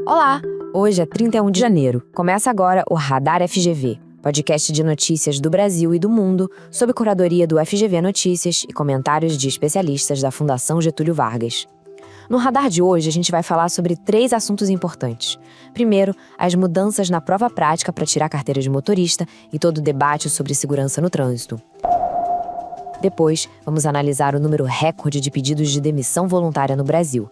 Olá! Hoje é 31 de janeiro. Começa agora o Radar FGV, podcast de notícias do Brasil e do mundo, sob curadoria do FGV Notícias e comentários de especialistas da Fundação Getúlio Vargas. No Radar de hoje, a gente vai falar sobre 3 assuntos importantes. Primeiro, as mudanças na prova prática para tirar a carteira de motorista e todo o debate sobre segurança no trânsito. Depois, vamos analisar o número recorde de pedidos de demissão voluntária no Brasil.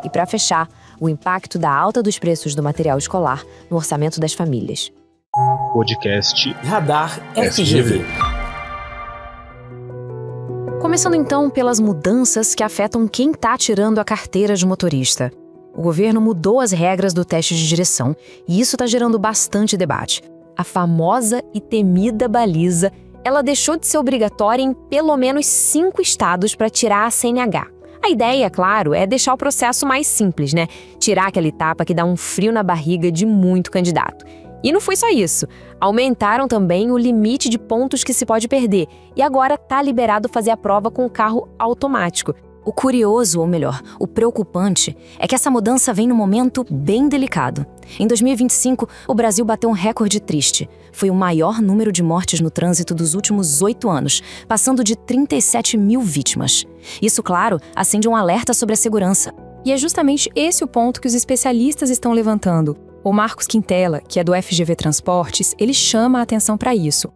E para fechar, o impacto da alta dos preços do material escolar no orçamento das famílias. Podcast Radar FGV. Começando então pelas mudanças que afetam quem está tirando a carteira de motorista. O governo mudou as regras do teste de direção e isso está gerando bastante debate. A famosa e temida baliza, ela deixou de ser obrigatória em pelo menos 5 estados para tirar a CNH. A ideia, claro, é deixar o processo mais simples, né? Tirar aquela etapa que dá um frio na barriga de muito candidato. E não foi só isso. Aumentaram também o limite de pontos que se pode perder. E agora tá liberado fazer a prova com o carro automático. O curioso, ou melhor, o preocupante, é que essa mudança vem num momento bem delicado. Em 2025, o Brasil bateu um recorde triste. Foi o maior número de mortes no trânsito dos últimos 8 anos, passando de 37 mil vítimas. Isso, claro, acende um alerta sobre a segurança. E é justamente esse o ponto que os especialistas estão levantando. O Marcos Quintela, que é do FGV Transportes, ele chama a atenção para isso.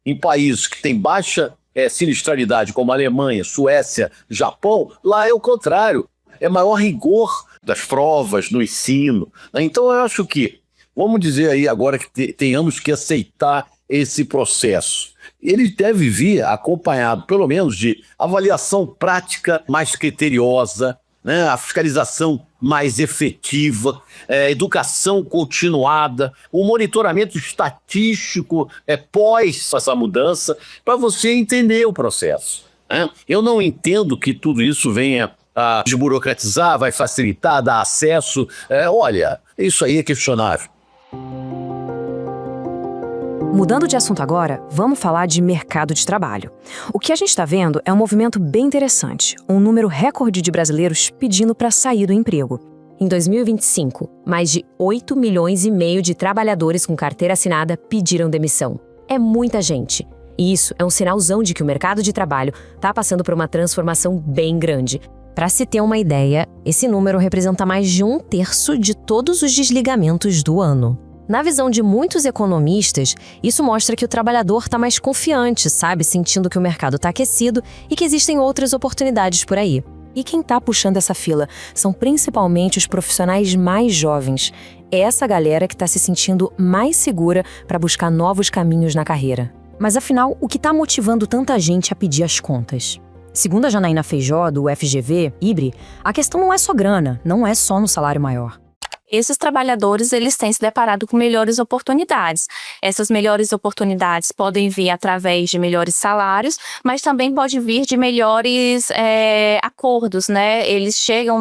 Em países que têm baixa sinistralidade, como Alemanha, Suécia, Japão, lá é o contrário. É maior rigor das provas no ensino. Então eu acho que, vamos dizer aí agora que tenhamos que aceitar esse processo. Ele deve vir acompanhado, pelo menos, de avaliação prática mais criteriosa, né? A fiscalização mais efetiva, educação continuada, o monitoramento estatístico pós essa mudança, para você entender o processo, né? Eu não entendo que tudo isso venha a desburocratizar, vai facilitar, dar acesso. Olha, isso aí é questionável. Mudando de assunto agora, vamos falar de mercado de trabalho. O que a gente está vendo é um movimento bem interessante, um número recorde de brasileiros pedindo para sair do emprego. Em 2025, mais de 8 milhões e meio de trabalhadores com carteira assinada pediram demissão. É muita gente. E isso é um sinalzão de que o mercado de trabalho está passando por uma transformação bem grande. Para se ter uma ideia, esse número representa mais de 1/3 de todos os desligamentos do ano. Na visão de muitos economistas, isso mostra que o trabalhador está mais confiante, sabe? Sentindo que o mercado está aquecido e que existem outras oportunidades por aí. E quem está puxando essa fila são principalmente os profissionais mais jovens. É essa galera que está se sentindo mais segura para buscar novos caminhos na carreira. Mas afinal, o que está motivando tanta gente a pedir as contas? Segundo a Janaína Feijó, do FGV, IBRE, a questão não é só grana, não é só no salário maior. Esses trabalhadores, eles têm se deparado com melhores oportunidades. Essas melhores oportunidades podem vir através de melhores salários, mas também pode vir de melhores acordos, né? Eles chegam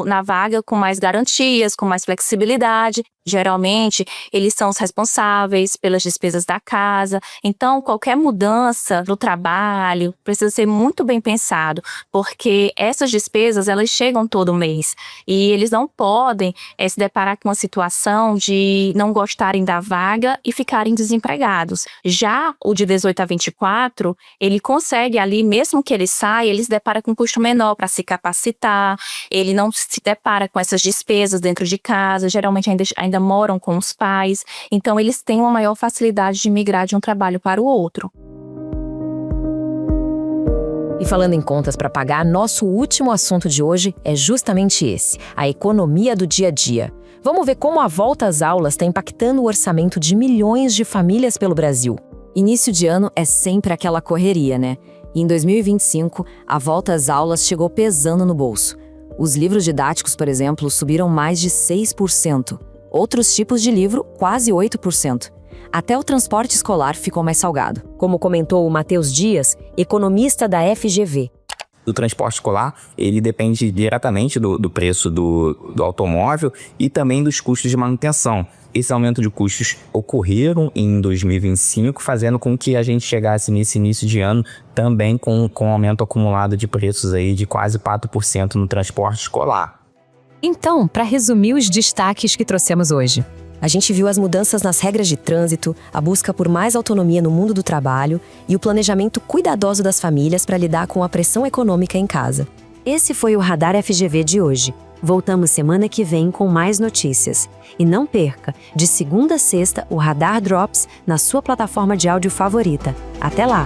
na vaga com mais garantias, com mais flexibilidade. Geralmente, eles são os responsáveis pelas despesas da casa. Então, qualquer mudança no trabalho precisa ser muito bem pensado, porque essas despesas, elas chegam todo mês. E eles não podem se deparar com uma situação de não gostarem da vaga e ficarem desempregados. Já o de 18 a 24, ele consegue ali, mesmo que ele saia, ele se depara com um custo menor para se capacitar, ele não se depara com essas despesas dentro de casa, geralmente ainda moram com os pais, então eles têm uma maior facilidade de migrar de um trabalho para o outro. E falando em contas para pagar, nosso último assunto de hoje é justamente esse, a economia do dia a dia. Vamos ver como a volta às aulas está impactando o orçamento de milhões de famílias pelo Brasil. Início de ano é sempre aquela correria, né? E em 2025, a volta às aulas chegou pesando no bolso. Os livros didáticos, por exemplo, subiram mais de 6%. Outros tipos de livro, quase 8%. Até o transporte escolar ficou mais salgado, como comentou o Matheus Dias, economista da FGV. O transporte escolar, ele depende diretamente do preço do automóvel e também dos custos de manutenção. Esse aumento de custos ocorreram em 2025, fazendo com que a gente chegasse nesse início de ano também com um aumento acumulado de preços aí de quase 4% no transporte escolar. Então, para resumir os destaques que trouxemos hoje. A gente viu as mudanças nas regras de trânsito, a busca por mais autonomia no mundo do trabalho e o planejamento cuidadoso das famílias para lidar com a pressão econômica em casa. Esse foi o Radar FGV de hoje. Voltamos semana que vem com mais notícias. E não perca, de segunda a sexta, o Radar Drops na sua plataforma de áudio favorita. Até lá!